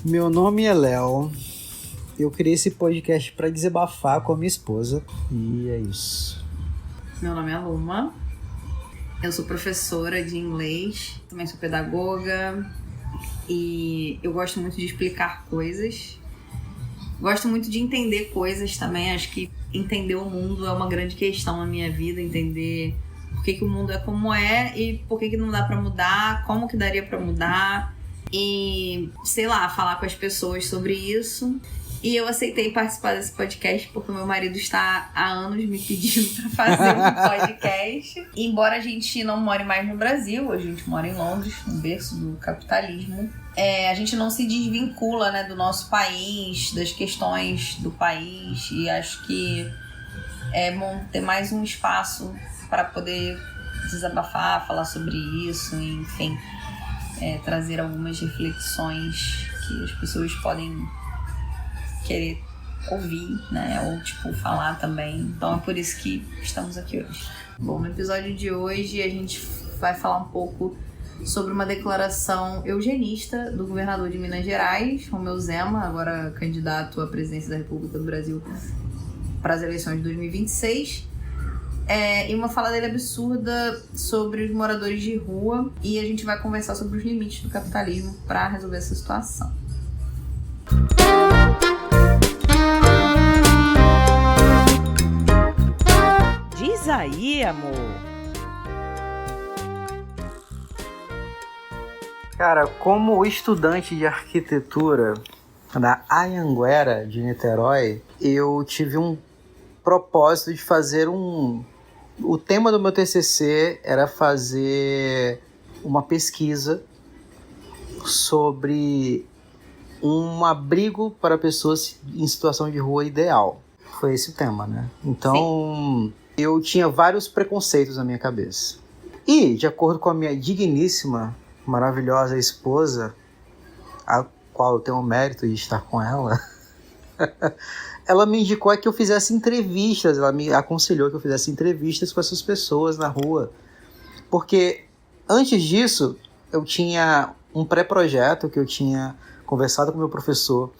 Meu nome é Léo. Eu criei esse podcast para desabafar com a minha esposa. E é isso. Meu nome é Luma. Eu sou professora de inglês. Também sou pedagoga. E eu gosto muito de explicar coisas. Gosto muito de entender coisas também. Acho que entender o mundo é uma grande questão na minha vida. Entender por que o mundo é como é e por que não dá para mudar. Como que daria para mudar. E, sei lá, falar com as pessoas sobre isso. E eu aceitei participar desse podcast porque o meu marido está há anos me pedindo para fazer um podcast. E embora a gente não more mais no Brasil, a gente mora em Londres, no berço do capitalismo, a gente não se desvincula, né, do nosso país, das questões do país. E acho que é bom ter mais um espaço para poder desabafar, falar sobre isso, enfim, trazer algumas reflexões que as pessoas podem querer ouvir, né, ou falar também. Então é por isso que estamos aqui hoje. Bom, no episódio de hoje a gente vai falar um pouco sobre uma declaração eugenista do governador de Minas Gerais, Romeu Zema, agora candidato à presidência da República do Brasil para as eleições de 2026. E uma fala dele absurda sobre os moradores de rua, e a gente vai conversar sobre os limites do capitalismo para resolver essa situação. Diz aí, amor. Cara, como estudante de arquitetura da Anhanguera de Niterói, eu tive um propósito de fazer O tema do meu TCC era fazer uma pesquisa sobre um abrigo para pessoas em situação de rua ideal. Foi esse o tema, né? Então, eu tinha vários preconceitos na minha cabeça. E, de acordo com a minha digníssima, maravilhosa esposa, a qual eu tenho o mérito de estar com ela, ela me indicou que eu fizesse entrevistas, ela me aconselhou que eu fizesse entrevistas com essas pessoas na rua. Porque, antes disso, eu tinha um pré-projeto que eu tinha conversado com o meu professor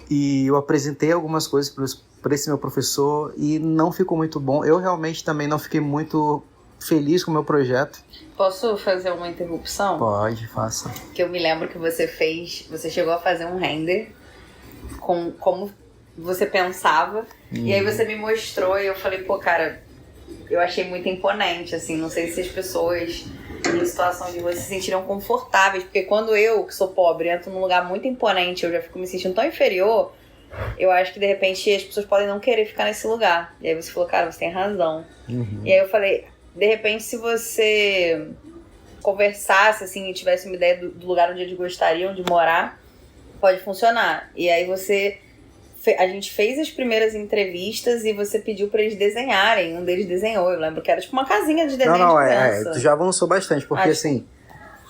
e eu apresentei algumas coisas para esse meu professor e não ficou muito bom. Eu realmente também não fiquei muito feliz com o meu projeto. Posso fazer uma interrupção? Pode, faça. Que eu me lembro que você chegou a fazer um render com como você pensava, e aí você me mostrou e eu falei, pô, cara, eu achei muito imponente, assim, não sei se as pessoas em situação de rua se sentiram confortáveis, porque quando eu, que sou pobre, entro num lugar muito imponente, eu já fico me sentindo tão inferior, eu acho que de repente as pessoas podem não querer ficar nesse lugar. E aí você falou, cara, você tem razão. E aí eu falei, de repente se você conversasse, assim, e tivesse uma ideia do lugar onde eles gostariam de morar, pode funcionar. E aí a gente fez as primeiras entrevistas e você pediu pra eles desenharem. Um deles desenhou, eu lembro que era tipo uma casinha de desenho de criança. Tu já avançou bastante, porque assim,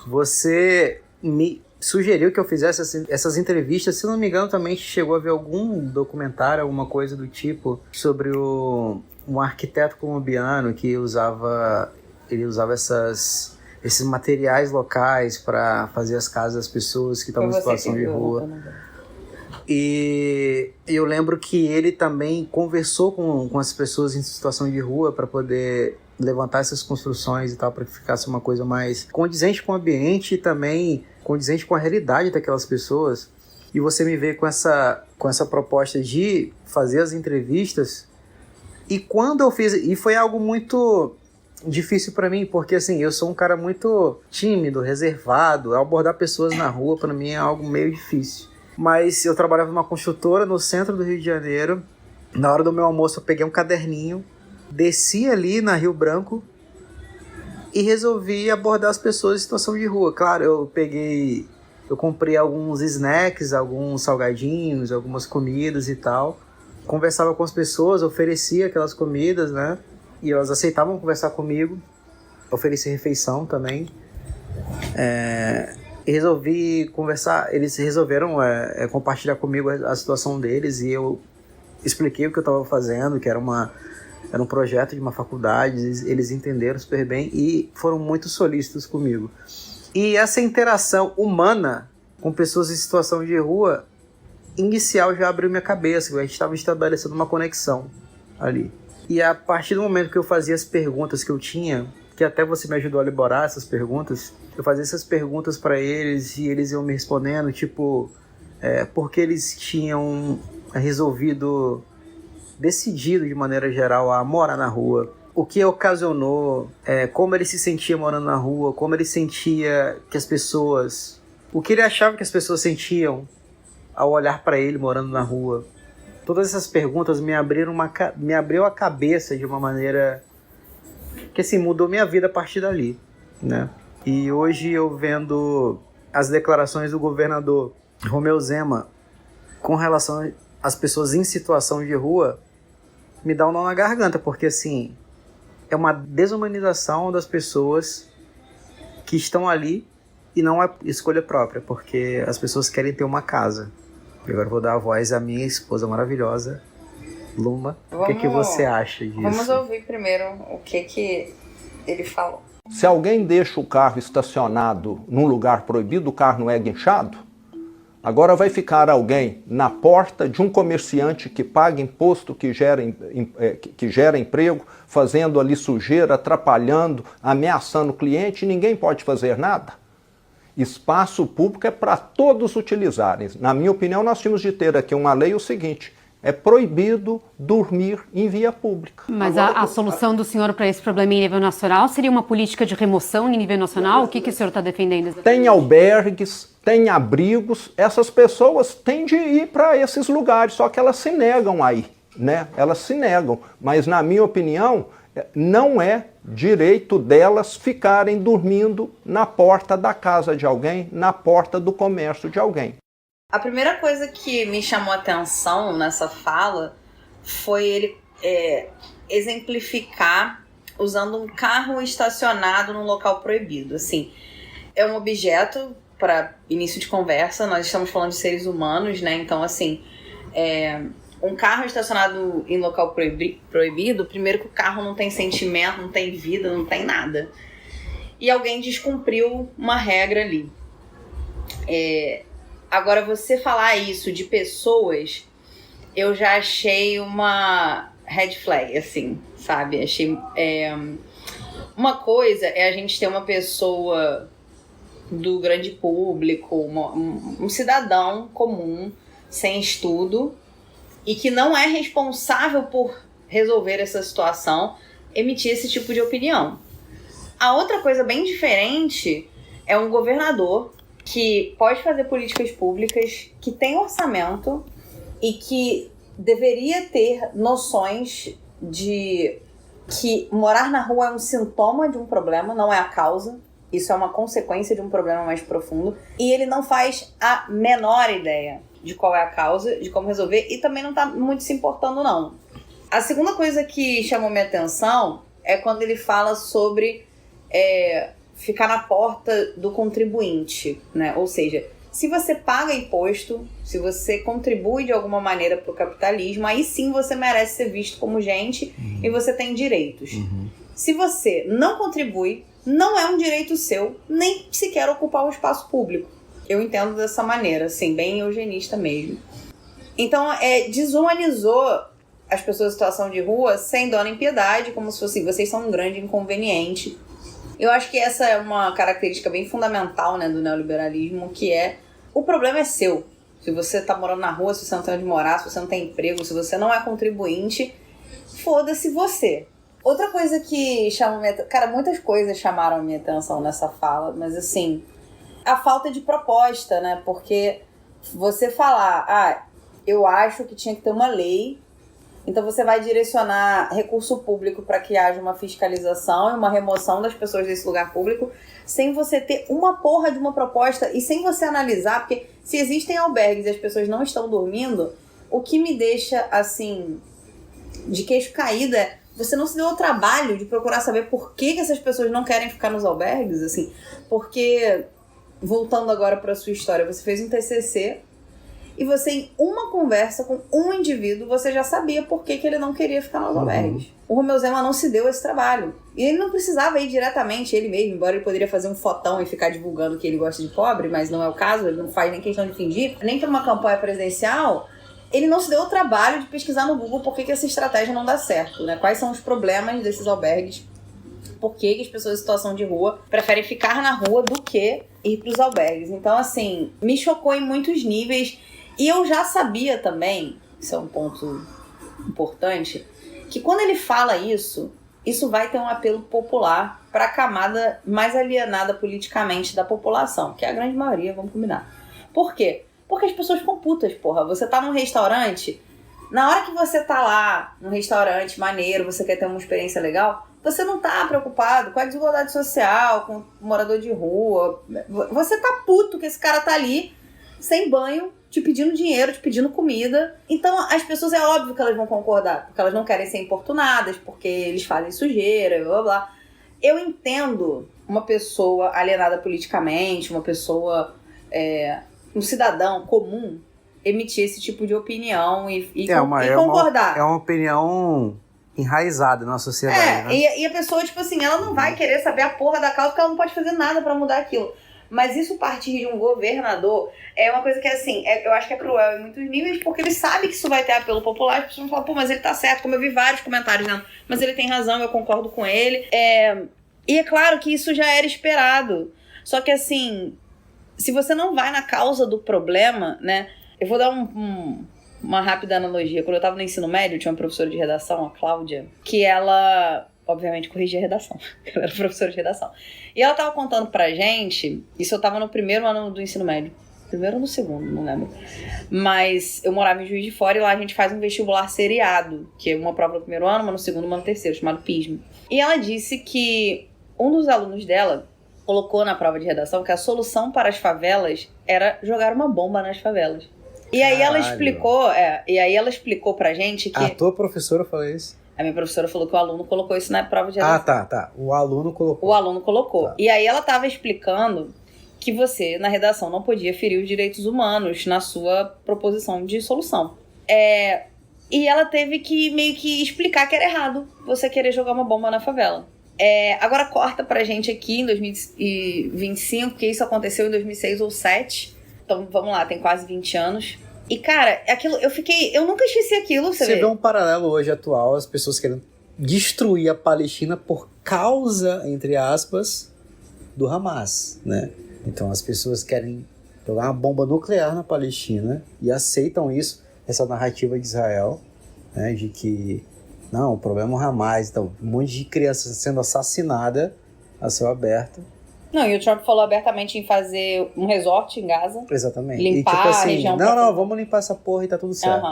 você me sugeriu que eu fizesse essas entrevistas. Se não me engano, também chegou a ver algum documentário, alguma coisa do tipo, sobre um arquiteto colombiano que usava esses materiais locais para fazer as casas das pessoas que estavam em situação de rua. E eu lembro que ele também conversou com as pessoas em situação de rua para poder levantar essas construções e tal, para que ficasse uma coisa mais condizente com o ambiente e também condizente com a realidade daquelas pessoas. E você me veio com essa proposta de fazer as entrevistas. E quando eu fiz, e foi algo muito difícil para mim, porque assim, eu sou um cara muito tímido, reservado. Abordar pessoas na rua para mim é algo meio difícil. Mas eu trabalhava numa construtora no centro do Rio de Janeiro. Na hora do meu almoço eu peguei um caderninho, desci ali na Rio Branco e resolvi abordar as pessoas em situação de rua. Claro, eu comprei alguns snacks, alguns salgadinhos, algumas comidas e tal. Conversava com as pessoas, oferecia aquelas comidas, né? E elas aceitavam conversar comigo. Ofereci refeição também. E resolvi conversar, eles resolveram compartilhar comigo a situação deles e eu expliquei o que eu estava fazendo, que era um projeto de uma faculdade, eles entenderam super bem e foram muito solícitos comigo. E essa interação humana com pessoas em situação de rua, inicial já abriu minha cabeça, a gente estava estabelecendo uma conexão ali. E a partir do momento que eu fazia as perguntas que eu tinha, que até você me ajudou a elaborar essas perguntas, eu fazia essas perguntas para eles e eles iam me respondendo, tipo, porque eles tinham decidido de maneira geral a morar na rua, o que ocasionou, como ele se sentia morando na rua, como ele sentia que as pessoas, o que ele achava que as pessoas sentiam ao olhar para ele morando na rua. Todas essas perguntas me abriu a cabeça de uma maneira que assim, mudou minha vida a partir dali, né? E hoje eu vendo as declarações do governador Romeu Zema com relação às pessoas em situação de rua, me dá um nó na garganta, porque assim, é uma desumanização das pessoas que estão ali e não é escolha própria, porque as pessoas querem ter uma casa. E agora eu vou dar a voz à minha esposa maravilhosa, Luma. O que você acha disso? Vamos ouvir primeiro o que ele falou. Se alguém deixa o carro estacionado num lugar proibido, o carro não é guinchado? Agora vai ficar alguém na porta de um comerciante que paga imposto, que gera emprego, fazendo ali sujeira, atrapalhando, ameaçando o cliente, e ninguém pode fazer nada? Espaço público é para todos utilizarem. Na minha opinião, nós tínhamos de ter aqui uma lei o seguinte: é proibido dormir em via pública. Mas a solução do senhor para esse problema em nível nacional seria uma política de remoção em nível nacional? O que o senhor está defendendo? Tem albergues, tem abrigos, essas pessoas têm de ir para esses lugares, só que elas se negam aí, né? Elas se negam, mas na minha opinião, não é direito delas ficarem dormindo na porta da casa de alguém, na porta do comércio de alguém. A primeira coisa que me chamou a atenção nessa fala foi ele exemplificar usando um carro estacionado num local proibido. Assim, é um objeto para início de conversa, nós estamos falando de seres humanos, né? Então, assim, um carro estacionado em local proibido, primeiro que o carro não tem sentimento, não tem vida, não tem nada. E alguém descumpriu uma regra ali. Agora, você falar isso de pessoas, eu já achei uma red flag, assim, sabe? Achei... uma coisa é a gente ter uma pessoa do grande público, um cidadão comum, sem estudo, e que não é responsável por resolver essa situação, emitir esse tipo de opinião. A outra coisa bem diferente é um governador que pode fazer políticas públicas, que tem orçamento e que deveria ter noções de que morar na rua é um sintoma de um problema, não é a causa. Isso é uma consequência de um problema mais profundo. E ele não faz a menor ideia de qual é a causa, de como resolver, e também não está muito se importando, não. A segunda coisa que chamou minha atenção é quando ele fala sobre ficar na porta do contribuinte, né? Ou seja, se você paga imposto, se você contribui de alguma maneira para o capitalismo, aí sim você merece ser visto como gente e você tem direitos. Se você não contribui, não é um direito seu, nem sequer ocupar o espaço público. Eu entendo dessa maneira, assim, bem eugenista mesmo. Então, desumanizou as pessoas em situação de rua sem dó nem piedade, como se fosse, vocês são um grande inconveniente. Eu acho que essa é uma característica bem fundamental, né, do neoliberalismo, que o problema é seu. Se você tá morando na rua, se você não tem onde morar, se você não tem emprego, se você não é contribuinte, foda-se você. Outra coisa que chamou minha atenção... Cara, muitas coisas chamaram a minha atenção nessa fala, mas assim... A falta de proposta, né? Porque você falar, eu acho que tinha que ter uma lei, então você vai direcionar recurso público para que haja uma fiscalização e uma remoção das pessoas desse lugar público, sem você ter uma porra de uma proposta e sem você analisar, porque se existem albergues e as pessoas não estão dormindo, o que me deixa, assim, de queixo caído você não se deu o trabalho de procurar saber por que essas pessoas não querem ficar nos albergues, assim, porque... Voltando agora para a sua história, você fez um TCC e você, em uma conversa com um indivíduo, você já sabia por que ele não queria ficar nos albergues. O Romeu Zema não se deu esse trabalho. E ele não precisava ir diretamente, ele mesmo, embora ele poderia fazer um fotão e ficar divulgando que ele gosta de pobre, mas não é o caso, ele não faz nem questão de fingir, nem para uma campanha presidencial. Ele não se deu o trabalho de pesquisar no Google por que essa estratégia não dá certo, né? Quais são os problemas desses albergues, por que as pessoas em situação de rua preferem ficar na rua do que ir para os albergues. Então, assim, me chocou em muitos níveis. E eu já sabia também, isso é um ponto importante, que quando ele fala isso vai ter um apelo popular para a camada mais alienada politicamente da população, que é a grande maioria, vamos combinar. Por quê? Porque as pessoas ficam putas, porra. Você tá num restaurante, na hora que você tá lá, num restaurante maneiro, você quer ter uma experiência legal, você não tá preocupado com a desigualdade social, com o morador de rua. Você tá puto que esse cara tá ali, sem banho, te pedindo dinheiro, te pedindo comida. Então, as pessoas, é óbvio que elas vão concordar, porque elas não querem ser importunadas, porque eles fazem sujeira, blá, blá. Eu entendo uma pessoa alienada politicamente, uma pessoa, um cidadão comum, emitir esse tipo de opinião e concordar. É uma opinião enraizada na sociedade, né? E a pessoa, tipo assim, ela não vai querer saber a porra da causa, porque ela não pode fazer nada pra mudar aquilo. Mas isso partir de um governador é uma coisa que, assim, eu acho que é cruel em muitos níveis, porque ele sabe que isso vai ter apelo popular, as pessoas vão falar, pô, mas ele tá certo, como eu vi vários comentários dizendo, mas ele tem razão, eu concordo com ele. E é claro que isso já era esperado. Só que, assim, se você não vai na causa do problema, né? Eu vou dar uma rápida analogia. Quando eu tava no ensino médio, tinha uma professora de redação, a Cláudia, que ela, obviamente, corrigia a redação. Ela era professora de redação. E ela tava contando pra gente, isso eu tava no primeiro ano do ensino médio. Primeiro ou no segundo, não lembro. Mas eu morava em Juiz de Fora e lá a gente faz um vestibular seriado, que é uma prova no primeiro ano, uma no segundo, uma no terceiro, chamado PISM. E ela disse que um dos alunos dela colocou na prova de redação que a solução para as favelas era jogar uma bomba nas favelas. E aí ela explicou pra gente que... A tua professora falou isso? A minha professora falou que o aluno colocou isso na prova de redação. Tá. O aluno colocou. O aluno colocou. Tá. E aí ela tava explicando que você, na redação, não podia ferir os direitos humanos na sua proposição de solução. E ela teve que meio que explicar que era errado você querer jogar uma bomba na favela. Agora corta pra gente aqui em 2025, que isso aconteceu em 2006 ou 2007. Então, vamos lá, tem quase 20 anos. E, cara, aquilo, eu nunca esqueci aquilo, você vê um paralelo hoje atual, as pessoas querendo destruir a Palestina por causa, entre aspas, do Hamas, né? Então, as pessoas querem jogar uma bomba nuclear na Palestina e aceitam isso, essa narrativa de Israel, né? De que, não, o problema é o Hamas, então, um monte de crianças sendo assassinada a céu aberto. Não, e o Trump falou abertamente em fazer um resort em Gaza. Exatamente. Limpar e, tipo assim, a região. Não, vamos limpar essa porra e tá tudo certo.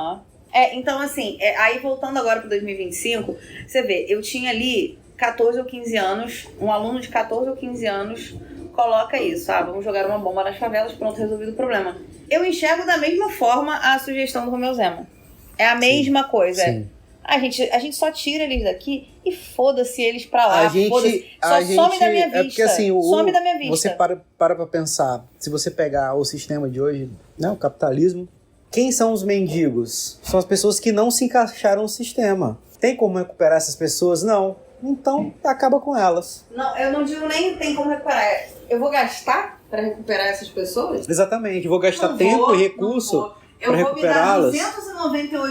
Então, assim, aí voltando agora para 2025, você vê, eu tinha ali 14 ou 15 anos, um aluno de 14 ou 15 anos coloca isso, vamos jogar uma bomba nas favelas, pronto, resolvido o problema. Eu enxergo da mesma forma a sugestão do Romeu Zema. É a mesma coisa. Sim. A gente só tira eles daqui e foda-se eles pra lá. Some da minha vista. É porque assim, some da minha vista. Você para pra pensar, se você pegar o sistema de hoje, né, o capitalismo, quem são os mendigos? São as pessoas que não se encaixaram no sistema. Tem como recuperar essas pessoas? Não. Então, acaba com elas. Não, eu não digo nem tem como recuperar. Eu vou gastar pra recuperar essas pessoas? Exatamente. Vou gastar tempo e recurso para recuperá-las. Eu vou me dar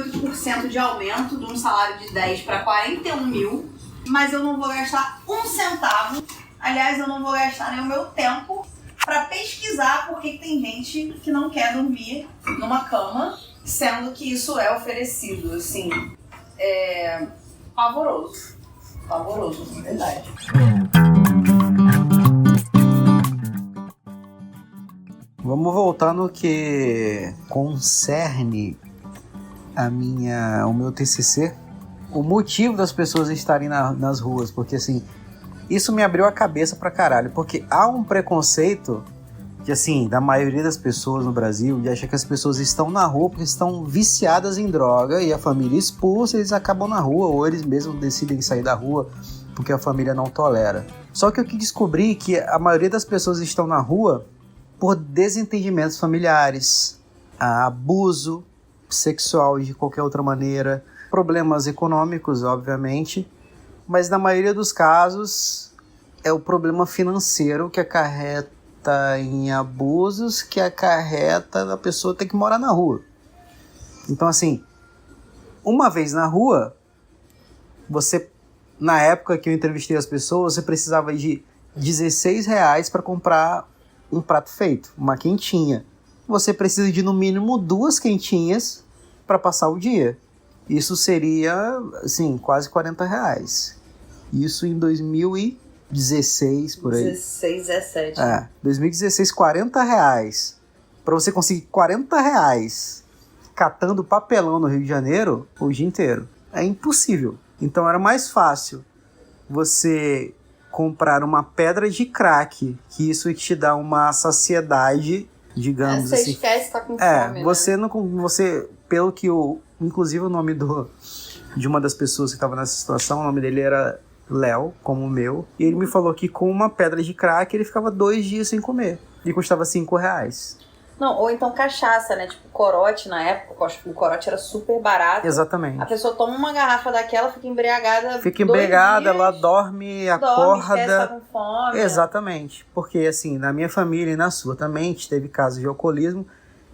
298% de aumento de um salário de 10 para 41 mil, mas eu não vou gastar um centavo. Aliás, eu não vou gastar nem o meu tempo para pesquisar por que tem gente que não quer dormir numa cama, sendo que isso é oferecido. Assim, pavoroso. Pavoroso, na verdade. Vamos voltar no que concerne o meu TCC. O motivo das pessoas estarem nas ruas, porque assim, isso me abriu a cabeça pra caralho, porque há um preconceito que assim, da maioria das pessoas no Brasil, de achar que as pessoas estão na rua porque estão viciadas em droga e a família expulsa, eles acabam na rua, ou eles mesmos decidem sair da rua porque a família não tolera. Só que eu descobri que a maioria das pessoas estão na rua por desentendimentos familiares, a abuso sexual de qualquer outra maneira, problemas econômicos, obviamente, mas na maioria dos casos é o problema financeiro que acarreta em abusos, que acarreta a pessoa ter que morar na rua. Então, assim, uma vez na rua, você, na época que eu entrevistei as pessoas, você precisava de R$16 para comprar um prato feito, uma quentinha. Você precisa de no mínimo 2 quentinhas para passar o dia. Isso seria, assim, quase R$40. Isso em 2016, por aí. 16, 17. 2016, R$40. Para você conseguir R$40 catando papelão no Rio de Janeiro o dia inteiro, é impossível. Então era mais fácil você comprar uma pedra de crack, que isso te dá uma saciedade, digamos você assim. esquece, tá com fome, Você né? você, pelo que inclusive o nome de uma das pessoas que estava nessa situação, o nome dele era Léo, como o meu, e ele me falou que com uma pedra de crack ele ficava 2 dias sem comer, e custava R$5. Não, ou então cachaça, né? Tipo, corote na época, o corote era super barato. Exatamente. A pessoa toma uma garrafa daquela, fica embriagada. Fica embriagada, 2 dias, ela dorme, esquece, acorda. tá com fome. Exatamente. Porque, assim, na minha família e na sua também, teve casos de alcoolismo,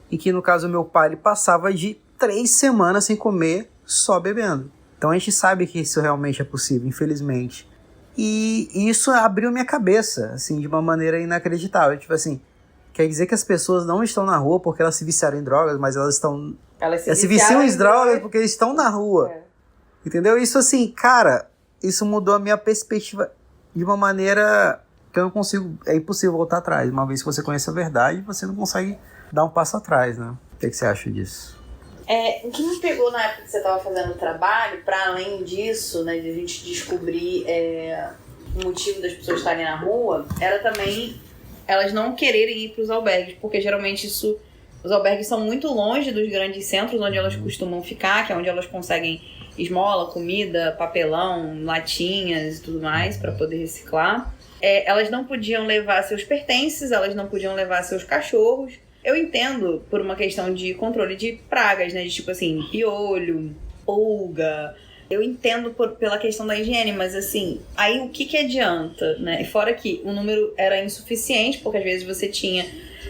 e que, no caso, meu pai, ele passava de 3 semanas sem comer, só bebendo. Então a gente sabe que isso realmente é possível, infelizmente. E isso abriu minha cabeça, assim, de uma maneira inacreditável. Tipo assim, quer dizer que as pessoas não estão na rua porque elas se viciaram em drogas, mas elas estão... Elas se viciam em drogas porque eles estão na rua. Entendeu? Isso, assim, cara, isso mudou a minha perspectiva de uma maneira que eu não consigo... É impossível voltar atrás. Uma vez que você conhece a verdade, você não consegue dar um passo atrás, né? O que você acha disso? O que me pegou na época que você estava fazendo o trabalho, para além disso, né, de a gente descobrir o motivo das pessoas estarem na rua, era também elas não quererem ir para os albergues, porque geralmente os albergues são muito longe dos grandes centros onde elas costumam ficar, que é onde elas conseguem esmola, comida, papelão, latinhas e tudo mais para poder reciclar. Elas não podiam levar seus pertences, elas não podiam levar seus cachorros. Eu entendo por uma questão de controle de pragas, né? De tipo assim, piolho, pulga. Eu entendo pela questão da higiene, mas assim, aí o que adianta, né? E fora que o número era insuficiente, porque às vezes você tinha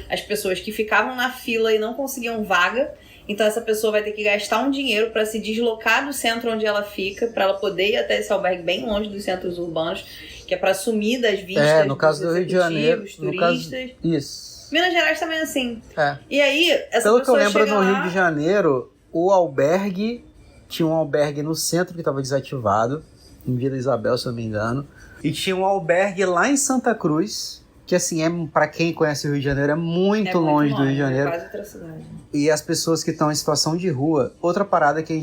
as pessoas que ficavam na fila e não conseguiam vaga. Então essa pessoa vai ter que gastar um dinheiro para se deslocar do centro onde ela fica, para ela poder ir até esse albergue bem longe dos centros urbanos, que é para sumir das vistas no caso do Rio de Janeiro, turistas. no caso, isso. Minas Gerais também é assim. E aí, essa pelo que eu pessoa lembro, chega no lá... Rio de Janeiro, o albergue... Tinha um albergue no centro que estava desativado, em Vila Isabel, se eu não me engano. E tinha um albergue lá em Santa Cruz, que assim, para quem conhece o Rio de Janeiro, é muito longe do Rio de Janeiro. É quase outra cidade. E as pessoas que estão em situação de rua... Outra parada que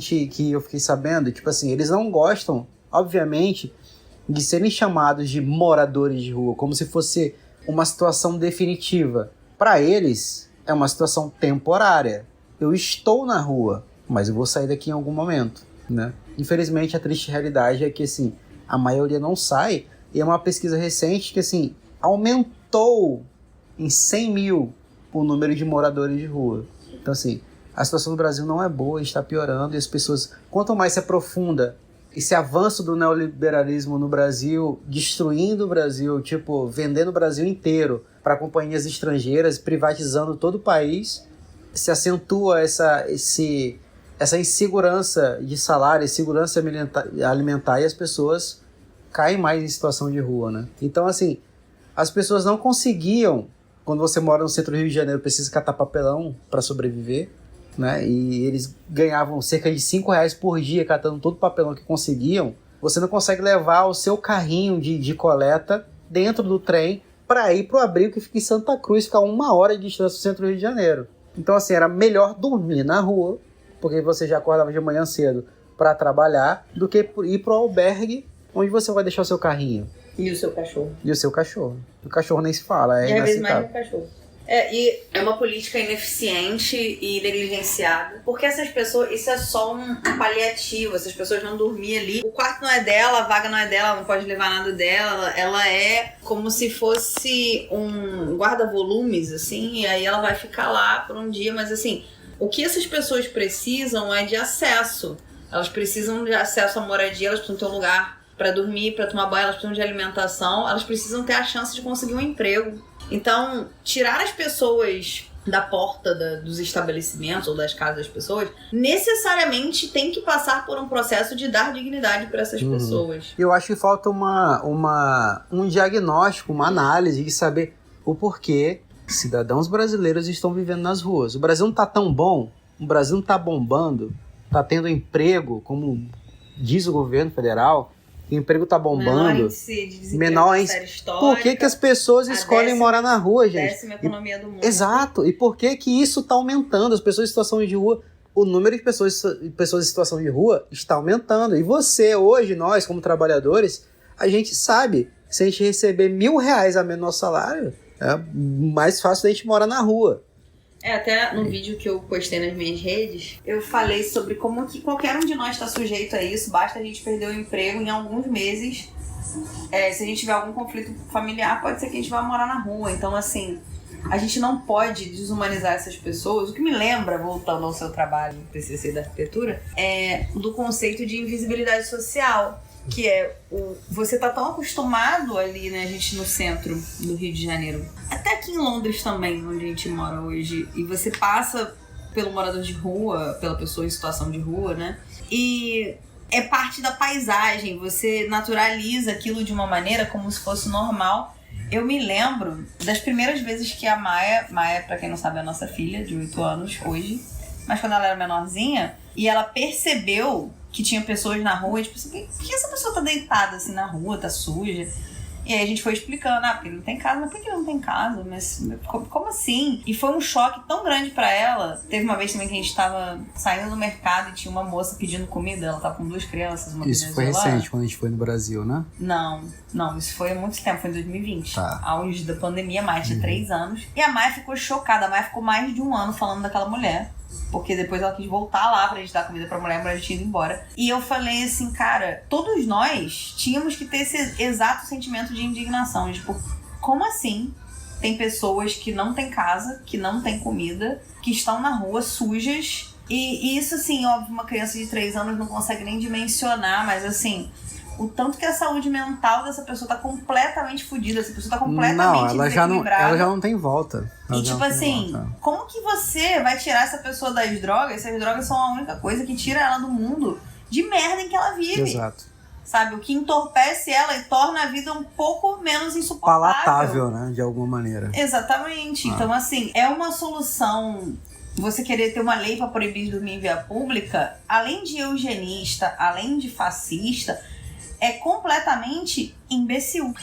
eu fiquei sabendo, tipo assim, eles não gostam, obviamente, de serem chamados de moradores de rua, como se fosse uma situação definitiva. Para eles, é uma situação temporária. Eu estou na rua, mas eu vou sair daqui em algum momento, né? Infelizmente, a triste realidade é que, assim, a maioria não sai, e é uma pesquisa recente que, assim, aumentou em 100 mil o número de moradores de rua. Então, assim, a situação do Brasil não é boa, está piorando, e as pessoas, quanto mais se aprofunda esse avanço do neoliberalismo no Brasil, destruindo o Brasil, tipo, vendendo o Brasil inteiro para companhias estrangeiras, privatizando todo o país, se acentua essa insegurança de salário, insegurança alimentar, e as pessoas caem mais em situação de rua, né? Então, assim, as pessoas não conseguiam, quando você mora no centro do Rio de Janeiro, precisa catar papelão para sobreviver, né? E eles ganhavam cerca de R$5 por dia catando todo o papelão que conseguiam. Você não consegue levar o seu carrinho de coleta dentro do trem para ir pro abrigo que fica em Santa Cruz, ficar 1 hora de distância do centro do Rio de Janeiro. Então, assim, era melhor dormir na rua, porque você já acordava de manhã cedo para trabalhar, do que ir pro albergue, onde você vai deixar o seu carrinho. E o seu cachorro. E o seu cachorro. O cachorro nem se fala, é às vezes mais inaceitável. o cachorro. E é uma política ineficiente e negligenciada. Porque essas pessoas, isso é só um paliativo. Essas pessoas não dormiam ali. O quarto não é dela, a vaga não é dela, ela não pode levar nada dela. Ela é como se fosse um guarda-volumes, assim. E aí ela vai ficar lá por um dia. Mas assim, O que essas pessoas precisam é de acesso. Elas precisam de acesso à moradia, elas precisam ter um lugar para dormir, para tomar banho, elas precisam de alimentação, elas precisam ter a chance de conseguir um emprego. Então, tirar as pessoas da porta dos estabelecimentos ou das casas das pessoas, necessariamente tem que passar por um processo de dar dignidade para essas pessoas. Eu acho que falta um diagnóstico, uma análise de saber o porquê cidadãos brasileiros estão vivendo nas ruas. O Brasil não está tão bom, o Brasil não está bombando, está tendo emprego, como diz o governo federal, o emprego está bombando. Menor índice. Por que as pessoas escolhem morar na rua, gente? 10ª economia do mundo. Exato. E por que isso está aumentando? As pessoas em situação de rua, o número de pessoas em situação de rua está aumentando. E você, hoje, nós, como trabalhadores, a gente sabe, se a gente receber R$1.000 a menos no nosso salário, é mais fácil da gente morar na rua. Até no vídeo que eu postei nas minhas redes, eu falei sobre como que qualquer um de nós está sujeito a isso, basta a gente perder o emprego em alguns meses. Se a gente tiver algum conflito familiar, pode ser que a gente vá morar na rua. Então, assim, a gente não pode desumanizar essas pessoas. O que me lembra, voltando ao seu trabalho no TCC da arquitetura, é do conceito de invisibilidade social, que é você tá tão acostumado ali, né, a gente no centro do Rio de Janeiro, até aqui em Londres também, onde a gente mora hoje, e você passa pelo morador de rua, pela pessoa em situação de rua, né, e é parte da paisagem, você naturaliza aquilo de uma maneira como se fosse normal. Eu me lembro das primeiras vezes que a Maia, pra quem não sabe, é a nossa filha de 8 anos hoje, mas quando ela era menorzinha, e ela percebeu que tinha pessoas na rua, e tipo assim, por que essa pessoa tá deitada assim na rua, tá suja? E aí a gente foi explicando, porque ele não tem casa. Mas por que ele não tem casa? Mas como assim? E foi um choque tão grande pra ela. Teve uma vez também que a gente tava saindo do mercado e tinha uma moça pedindo comida, ela tava com 2 crianças, uma Isso foi recente, quando a gente foi no Brasil, né? Não, isso foi há muito tempo, foi em 2020. Tá. Auge da pandemia, mais de 3 anos. E a Maia ficou chocada, a Maia ficou mais de 1 ano falando daquela mulher. Porque depois ela quis voltar lá pra gente dar comida pra mulher, mas a gente tinha ido embora. E eu falei assim, cara, todos nós tínhamos que ter esse exato sentimento de indignação. Tipo, como assim tem pessoas que não têm casa, que não têm comida, que estão na rua sujas? E isso, assim, óbvio, uma criança de 3 anos não consegue nem dimensionar, mas assim, o tanto que a saúde mental dessa pessoa tá completamente fodida, essa pessoa tá completamente desequilibrada. Ela já não tem volta. E tipo assim, como que você vai tirar essa pessoa das drogas se as drogas são a única coisa que tira ela do mundo de merda em que ela vive? Exato. Sabe, o que entorpece ela e torna a vida um pouco menos insuportável. Palatável, né, de alguma maneira. Exatamente. Então assim, é uma solução. Você querer ter uma lei para proibir de dormir em via pública, além de eugenista, além de fascista, é completamente imbecil.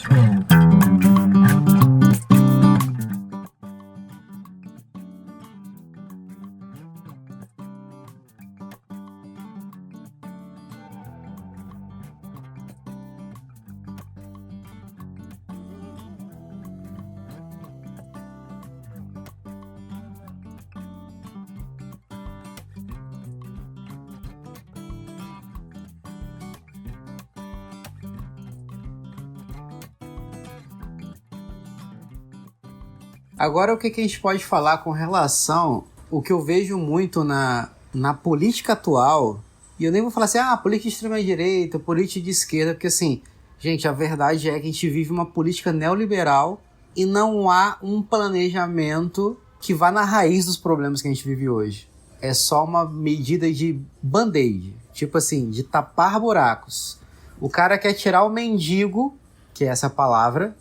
Agora, o que a gente pode falar com relação o que eu vejo muito na política atual, e eu nem vou falar assim, política de extrema-direita, política de esquerda, porque assim, gente, a verdade é que a gente vive uma política neoliberal e não há um planejamento que vá na raiz dos problemas que a gente vive hoje. É só uma medida de band-aid, tipo assim, de tapar buracos. O cara quer tirar o mendigo, que é essa palavra,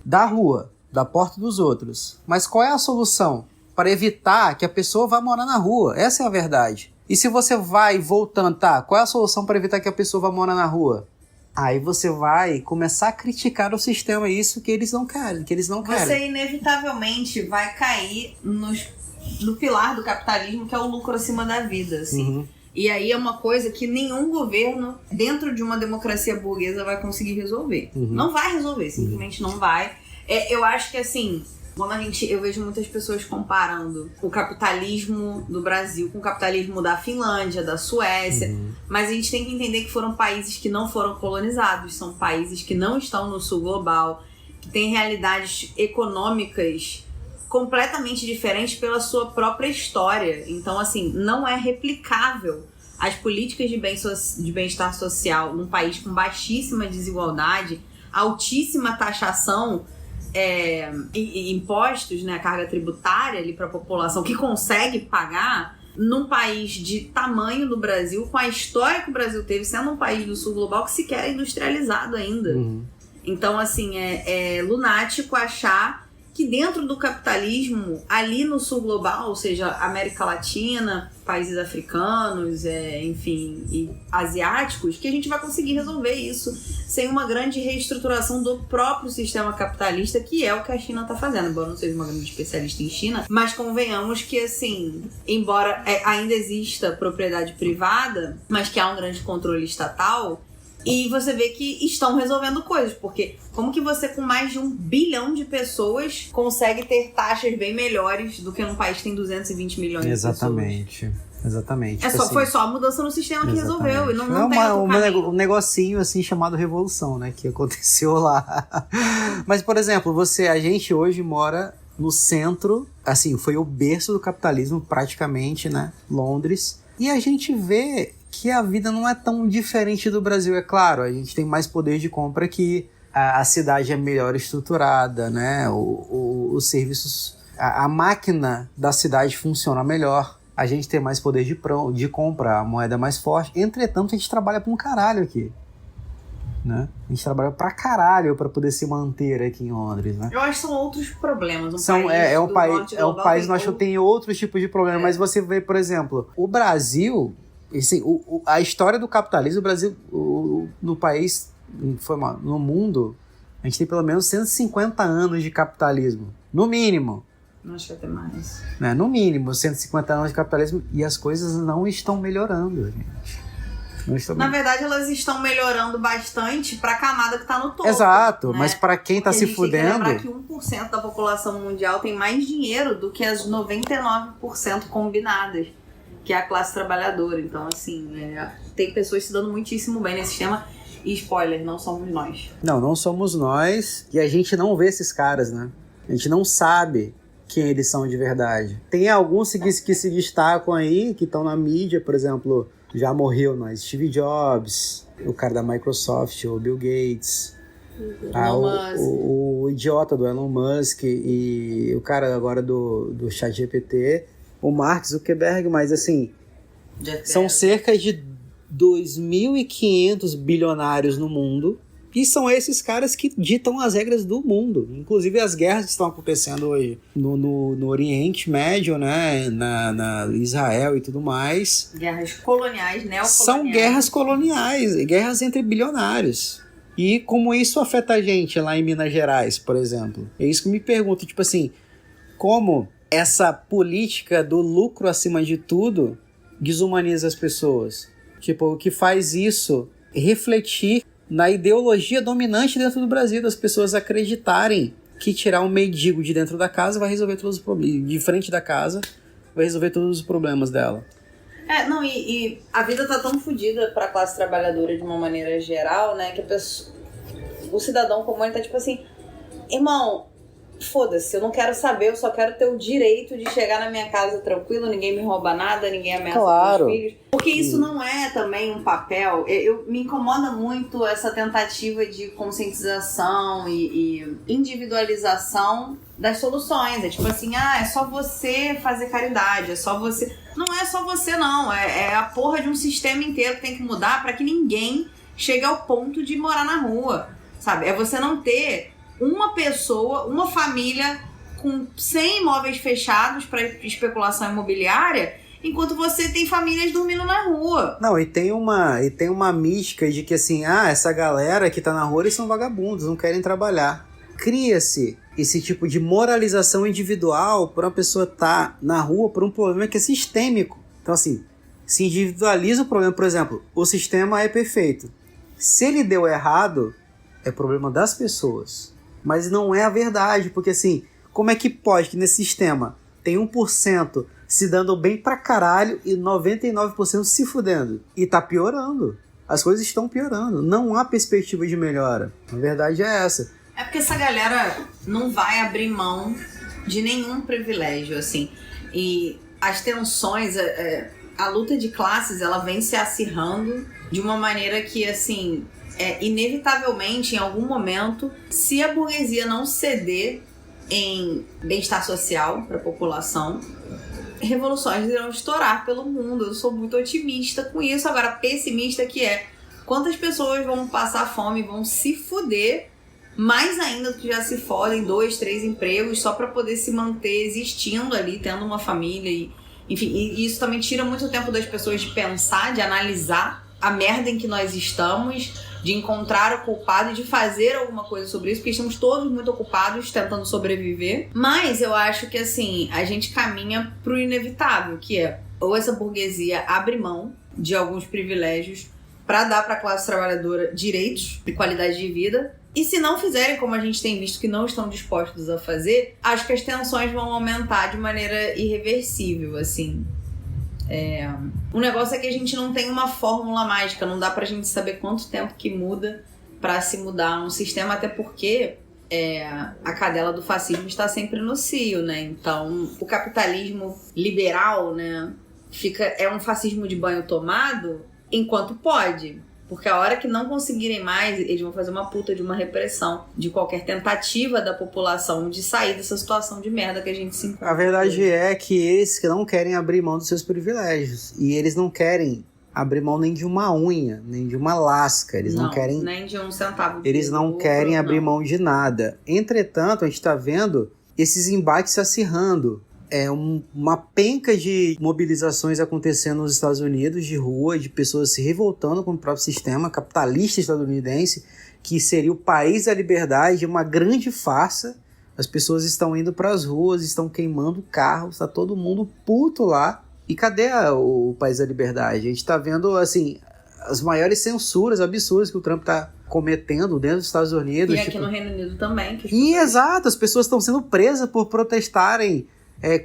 da rua, da porta dos outros. Mas qual é a solução para evitar que a pessoa vá morar na rua? Essa é a verdade. E se você vai voltando, qual é a solução para evitar que a pessoa vá morar na rua? Aí você vai começar a criticar o sistema, isso que eles não querem, Você inevitavelmente vai cair no pilar do capitalismo, que é o lucro acima da vida, assim. Uhum. E aí é uma coisa que nenhum governo, dentro de uma democracia burguesa, vai conseguir resolver. Uhum. Não vai resolver, simplesmente não vai. Eu acho que assim, quando eu vejo muitas pessoas comparando o capitalismo do Brasil com o capitalismo da Finlândia, da Suécia, mas a gente tem que entender que foram países que não foram colonizados, são países que não estão no sul global, que têm realidades econômicas completamente diferentes pela sua própria história. Então, assim, não é replicável as políticas de bem-estar social num país com baixíssima desigualdade, altíssima taxação, e impostos, né, carga tributária ali para a população que consegue pagar, num país de tamanho do Brasil, com a história que o Brasil teve, sendo um país do sul global que sequer é industrializado ainda. Então, assim, é lunático achar que dentro do capitalismo, ali no sul global, ou seja, América Latina, países africanos, enfim, e asiáticos, que a gente vai conseguir resolver isso sem uma grande reestruturação do próprio sistema capitalista, que é o que a China está fazendo. Embora eu não seja uma grande especialista em China, mas convenhamos que, assim, embora ainda exista propriedade privada, mas que há um grande controle estatal. E você vê que estão resolvendo coisas, porque como que você, com mais de 1 bilhão de pessoas, consegue ter taxas bem melhores do que num país que tem 220 milhões de pessoas? Exatamente. Foi só a mudança no sistema que resolveu. E não tem outro caminho. Um negocinho assim chamado revolução, né? Que aconteceu lá. Mas, por exemplo, a gente hoje mora no centro, assim, foi o berço do capitalismo praticamente, né? Londres. E a gente vê que a vida não é tão diferente do Brasil. É claro, a gente tem mais poder de compra aqui, a cidade é melhor estruturada, né? Os serviços, a máquina da cidade funciona melhor, a gente tem mais poder de compra, a moeda é mais forte. Entretanto, a gente trabalha pra um caralho aqui, né? A gente trabalha pra caralho pra poder se manter aqui em Londres, né? Eu acho que são outros problemas. Um país que tem outros tipos de problemas, mas você vê, por exemplo, o Brasil... Assim, a história do capitalismo, o Brasil, no país, no mundo, a gente tem pelo menos 150 anos de capitalismo. No mínimo. Não acho que vai ter mais. Né? No mínimo, 150 anos de capitalismo. E as coisas não estão melhorando, gente. Na verdade, elas estão melhorando bastante para a camada que está no topo. Exato, né? mas para quem está se fudendo... A gente tem que lembrar que 1% da população mundial tem mais dinheiro do que as 99% combinadas, que é a classe trabalhadora. Então, assim, tem pessoas se dando muitíssimo bem nesse sistema. E spoiler, não somos nós. Não somos nós. E a gente não vê esses caras, né? A gente não sabe quem eles são de verdade. Tem alguns que se destacam aí, que estão na mídia, por exemplo, já morreu, nós. Steve Jobs, o cara da Microsoft, o Bill Gates, o idiota do Elon Musk e o cara agora do ChatGPT, o Mark Zuckerberg, mas assim, são cerca de 2.500 bilionários no mundo, e são esses caras que ditam as regras do mundo. Inclusive as guerras que estão acontecendo hoje no Oriente Médio, né, na Israel e tudo mais. Guerras coloniais, neocoloniais. São guerras coloniais, guerras entre bilionários. E como isso afeta a gente lá em Minas Gerais, por exemplo? É isso que eu me pergunto, tipo assim, como essa política do lucro acima de tudo desumaniza as pessoas. Tipo, o que faz isso refletir na ideologia dominante dentro do Brasil, das pessoas acreditarem que tirar um mendigo de dentro da casa vai resolver todos os problemas, de frente da casa vai resolver todos os problemas dela. E a vida tá tão fodida pra classe trabalhadora de uma maneira geral, né, que o cidadão comum, ele tá tipo assim, irmão, foda-se, eu não quero saber, eu só quero ter o direito de chegar na minha casa tranquilo, ninguém me rouba nada, ninguém ameaça meus filhos. Porque isso não é também um papel. Me incomoda muito essa tentativa de conscientização e individualização das soluções. É tipo assim, é só você fazer caridade, é só você... Não é só você, não. É a porra de um sistema inteiro que tem que mudar pra que ninguém chegue ao ponto de morar na rua, sabe? É você não ter uma pessoa, uma família com 100 imóveis fechados para especulação imobiliária, enquanto você tem famílias dormindo na rua. Não, e tem uma mística de que assim, essa galera que tá na rua, eles são vagabundos, não querem trabalhar. Cria-se esse tipo de moralização individual por uma pessoa estar na rua por um problema que é sistêmico. Então assim, se individualiza o problema. Por exemplo, o sistema é perfeito. Se ele deu errado, é problema das pessoas. Mas não é a verdade, porque assim, como é que pode que nesse sistema tem 1% se dando bem pra caralho e 99% se fudendo? E tá piorando. As coisas estão piorando. Não há perspectiva de melhora. A verdade é essa. É porque essa galera não vai abrir mão de nenhum privilégio, assim. E as tensões, a luta de classes, ela vem se acirrando de uma maneira que, assim, inevitavelmente, em algum momento, se a burguesia não ceder em bem-estar social para a população, revoluções irão estourar pelo mundo. Eu sou muito otimista com isso. Agora, pessimista que quantas pessoas vão passar fome, vão se fuder, mais ainda do que já se fodem, 2, 3 empregos, só para poder se manter existindo ali, tendo uma família. Enfim, e isso também tira muito tempo das pessoas de pensar, de analisar a merda em que nós estamos, de encontrar o culpado e de fazer alguma coisa sobre isso, porque estamos todos muito ocupados tentando sobreviver. Mas eu acho que, assim, a gente caminha pro inevitável, que ou essa burguesia abre mão de alguns privilégios para dar para a classe trabalhadora direitos e qualidade de vida, e se não fizerem, como a gente tem visto que não estão dispostos a fazer, acho que as tensões vão aumentar de maneira irreversível, assim. O negócio é que a gente não tem uma fórmula mágica, não dá pra gente saber quanto tempo que muda pra se mudar um sistema, até porque a cadela do fascismo está sempre no cio, né? Então, o capitalismo liberal, né, é um fascismo de banho tomado enquanto pode. Porque a hora que não conseguirem mais, eles vão fazer uma puta de uma repressão de qualquer tentativa da população de sair dessa situação de merda que a gente se encontra. A verdade é que eles não querem abrir mão dos seus privilégios. E eles não querem abrir mão nem de uma unha, nem de uma lasca. Eles não querem... nem de um centavo. Eles não querem abrir mão de nada. Entretanto, a gente está vendo esses embates se acirrando. Uma penca de mobilizações acontecendo nos Estados Unidos, de rua, de pessoas se revoltando com o próprio sistema capitalista estadunidense, que seria o país da liberdade, uma grande farsa. As pessoas estão indo para as ruas, estão queimando carros, está todo mundo puto lá. E cadê o país da liberdade? A gente está vendo, assim, as maiores censuras absurdas que o Trump está cometendo dentro dos Estados Unidos. E aqui no Reino Unido também. Exato, as pessoas estão sendo presas por protestarem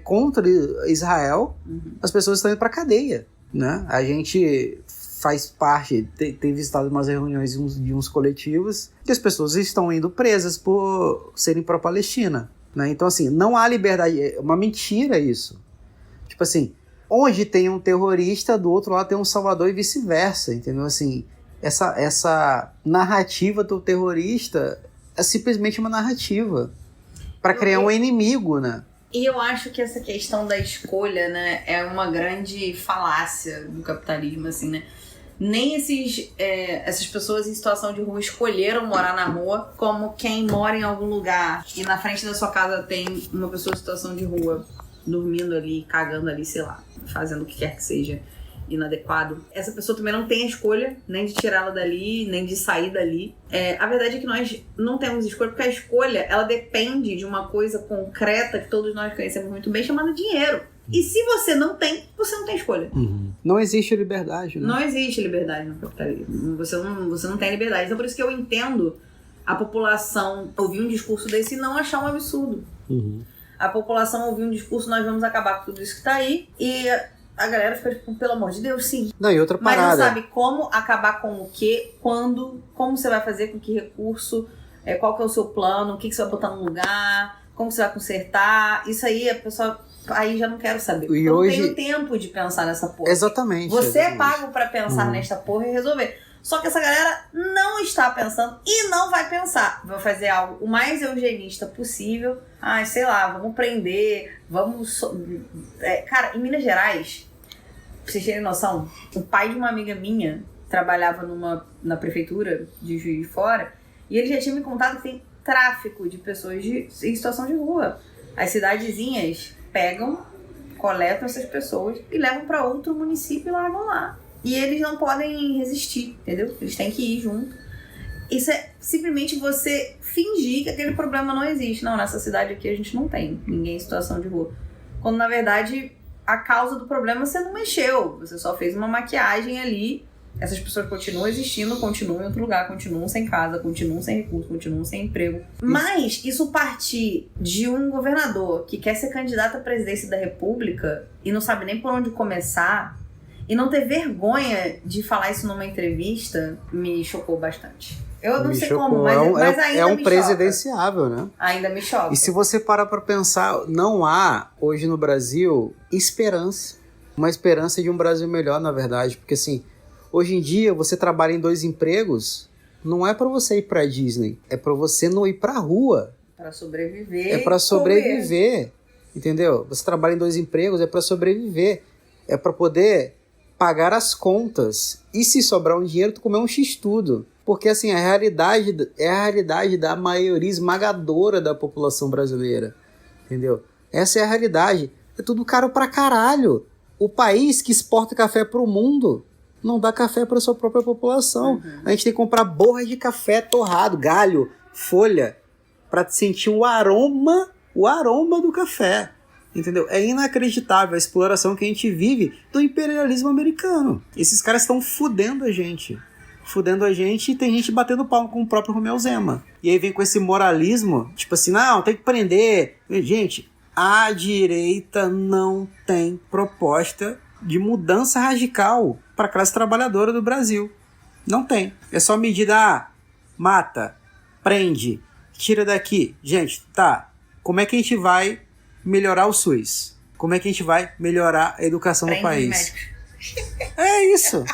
contra Israel. As pessoas estão indo para cadeia, né? A gente faz parte, tem visitado umas reuniões de uns coletivos e as pessoas estão indo presas por serem pró-Palestina, né? Então, assim, não há liberdade, é uma mentira isso. Tipo assim, onde tem um terrorista, do outro lado tem um salvador e vice-versa, entendeu? Assim, essa narrativa do terrorista é simplesmente uma narrativa para criar um inimigo, né? E eu acho que essa questão da escolha, né, é uma grande falácia do capitalismo, assim, né? Nem essas pessoas em situação de rua escolheram morar na rua, como quem mora em algum lugar e na frente da sua casa tem uma pessoa em situação de rua dormindo ali, cagando ali, sei lá, fazendo o que quer que seja inadequado. Essa pessoa também não tem a escolha, nem de tirá-la dali, nem de sair dali. A verdade é que nós não temos escolha, porque a escolha, ela depende de uma coisa concreta que todos nós conhecemos muito bem, chamada dinheiro. E se você não tem escolha. Não existe liberdade, né? Não existe liberdade no capitalismo. Você não tem liberdade. Então por isso que eu entendo a população ouvir um discurso desse e não achar um absurdo. A população ouvir um discurso, nós vamos acabar com tudo isso que tá aí, e a galera fica tipo, pelo amor de Deus, sim. Não, e outra parada. Mas não sabe como acabar com o quê, quando, como você vai fazer, com que recurso, qual que é o seu plano, o que você vai botar no lugar, como você vai consertar. Isso aí a pessoa... Aí já não quero saber. E eu hoje... não tenho tempo de pensar nessa porra. Exatamente. Você é pago pra pensar nesta porra e resolver. Só que essa galera não está pensando e não vai pensar. Vai fazer algo o mais eugenista possível. Sei lá, vamos prender, vamos... Cara, em Minas Gerais, pra vocês terem noção, o pai de uma amiga minha trabalhava na prefeitura de Juiz de Fora e ele já tinha me contado que tem tráfico de pessoas em situação de rua. As cidadezinhas pegam, coletam essas pessoas e levam para outro município e largam lá. E eles não podem resistir, entendeu? Eles têm que ir junto. Isso é simplesmente você fingir que aquele problema não existe. Não, nessa cidade aqui a gente não tem ninguém em situação de rua. Quando, na verdade, a causa do problema você não mexeu. Você só fez uma maquiagem ali. Essas pessoas continuam existindo, continuam em outro lugar, continuam sem casa, continuam sem recurso, continuam sem emprego. Mas isso partir de um governador que quer ser candidato à presidência da República e não sabe nem por onde começar E não ter vergonha de falar isso numa entrevista me chocou bastante. Eu não sei como, mas ainda me choca. Presidenciável, né? Ainda me choca. E se você parar pra pensar, não há hoje no Brasil esperança. Uma esperança de um Brasil melhor, na verdade. Porque assim, hoje em dia você trabalha em 2 empregos, não é pra você ir pra Disney, é pra você não ir pra rua. Pra sobreviver. É pra sobreviver, entendeu? Você trabalha em 2 empregos, é pra sobreviver. É pra poder pagar as contas. E se sobrar um dinheiro, tu comer um x-tudo. Porque assim, a realidade é a realidade da maioria esmagadora da população brasileira. Entendeu? Essa é a realidade. É tudo caro pra caralho. O país que exporta café pro mundo não dá café pra sua própria população. A gente tem que comprar borra de café torrado, galho, folha, pra sentir o aroma do café. Entendeu? É inacreditável a exploração que a gente vive do imperialismo americano. Esses caras estão fudendo a gente. E tem gente batendo palmo com o próprio Romeu Zema. E aí vem com esse moralismo, tipo assim, não, tem que prender. Gente, a direita não tem proposta de mudança radical para a classe trabalhadora do Brasil. Não tem. É só medida, mata, prende, tira daqui. Gente, tá, como é que a gente vai melhorar o SUS? Como é que a gente vai melhorar a educação no país? É isso.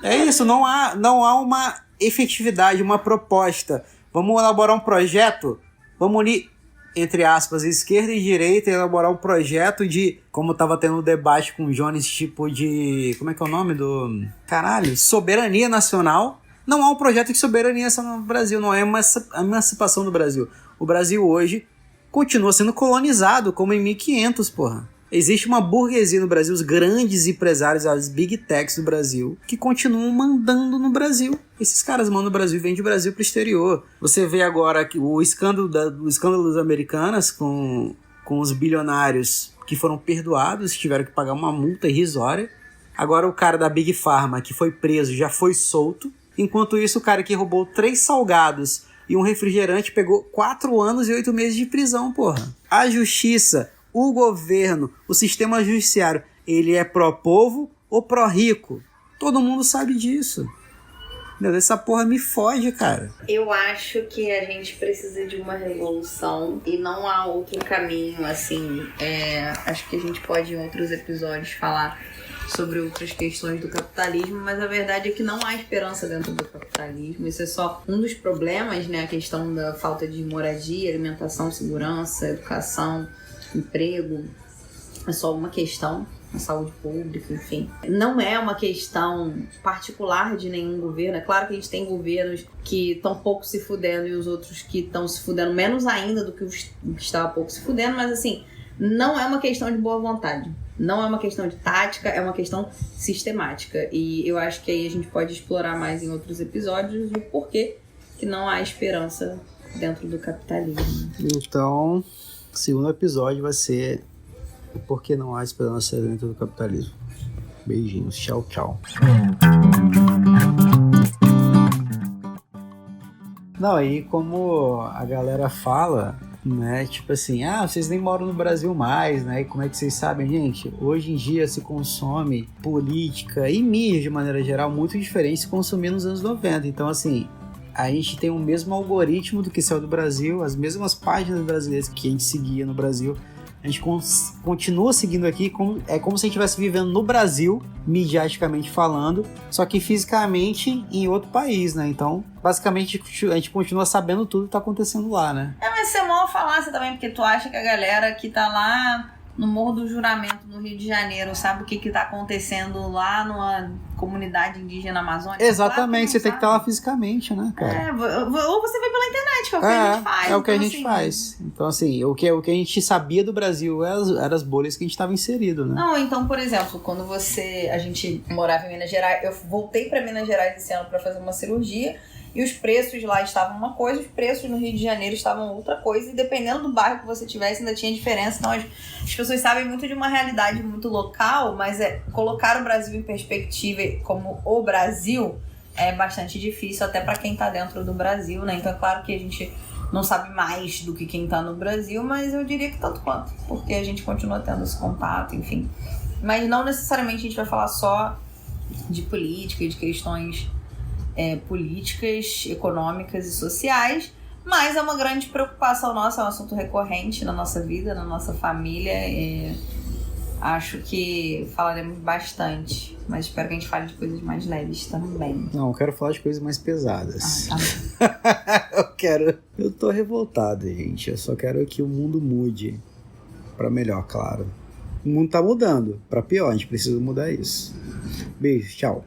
É isso, não há uma efetividade, uma proposta. Vamos elaborar um projeto, vamos unir, entre aspas, esquerda e direita, e elaborar um projeto de, como tava tendo um debate com o Jones, tipo de, como é que é o nome do... Caralho, soberania nacional. Não há um projeto de soberania nacional no Brasil, não é uma emancipação do Brasil. O Brasil hoje continua sendo colonizado, como em 1500, porra. Existe uma burguesia no Brasil, os grandes empresários, as big techs do Brasil, que continuam mandando no Brasil. Esses caras mandam no Brasil e vendem o Brasil pro exterior. Você vê agora que o escândalo das Americanas com os bilionários que foram perdoados, tiveram que pagar uma multa irrisória. Agora o cara da Big Pharma, que foi preso, já foi solto. Enquanto isso, o cara que roubou 3 salgados e um refrigerante pegou 4 anos e 8 meses de prisão, porra. A justiça... O governo, o sistema judiciário, ele é pró-povo ou pró-rico? Todo mundo sabe disso. Meu Deus, essa porra me fode, cara. Eu acho que a gente precisa de uma revolução e não há outro caminho, assim. Acho que a gente pode, em outros episódios, falar sobre outras questões do capitalismo, mas a verdade é que não há esperança dentro do capitalismo. Isso é só um dos problemas, né? A questão da falta de moradia, alimentação, segurança, educação, emprego, é só uma questão, a saúde pública, enfim. Não é uma questão particular de nenhum governo. É claro que a gente tem governos que estão pouco se fudendo e os outros que estão se fudendo menos ainda do que os que estavam pouco se fudendo, mas assim, não é uma questão de boa vontade. Não é uma questão de tática, é uma questão sistemática. E eu acho que aí a gente pode explorar mais em outros episódios o porquê que não há esperança dentro do capitalismo. Então... O segundo episódio vai ser Por que não há esperança dentro do capitalismo. Beijinhos, tchau, tchau. Não, aí como a galera fala, né, tipo assim, vocês nem moram no Brasil mais, né, e como é que vocês sabem, gente? Hoje em dia se consome política e mídia de maneira geral muito diferente de se consumir nos anos 90, então assim... A gente tem o mesmo algoritmo do que saiu do Brasil, as mesmas páginas brasileiras que a gente seguia no Brasil. A gente continua seguindo aqui, é como se a gente estivesse vivendo no Brasil, midiaticamente falando, só que fisicamente em outro país, né? Então, basicamente, a gente continua sabendo tudo que tá acontecendo lá, né? Mas isso é mó falácia também, porque tu acha que a galera que tá lá no Morro do Juramento, no Rio de Janeiro, sabe o que tá acontecendo lá numa comunidade indígena amazônica? Exatamente, claro você tem que estar lá fisicamente, né, cara? Ou você vê pela internet, que é o que a gente faz. É o que então, a gente faz. Então, assim, o que a gente sabia do Brasil eram as bolhas que a gente estava inserido, né? Não, então, por exemplo, quando a gente morava em Minas Gerais, eu voltei para Minas Gerais esse ano para fazer uma cirurgia, e os preços lá estavam uma coisa, os preços no Rio de Janeiro estavam outra coisa, e dependendo do bairro que você tivesse, ainda tinha diferença. Então, as pessoas sabem muito de uma realidade muito local, mas colocar o Brasil em perspectiva como o Brasil é bastante difícil, até para quem tá dentro do Brasil, né? Então, é claro que a gente não sabe mais do que quem tá no Brasil, mas eu diria que tanto quanto, porque a gente continua tendo esse contato, enfim. Mas não necessariamente a gente vai falar só de política e de questões políticas, econômicas e sociais, mas é uma grande preocupação nossa, é um assunto recorrente na nossa vida, na nossa família. Acho que falaremos bastante, mas espero que a gente fale de coisas mais leves também. Não, eu quero falar de coisas mais pesadas. Tá. Eu tô revoltado, gente. Eu só quero que o mundo mude pra melhor, claro. O mundo tá mudando pra pior, a gente precisa mudar isso. Beijo, tchau.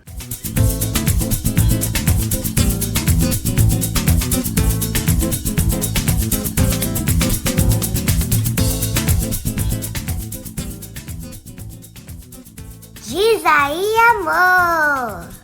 Diz aí, amor!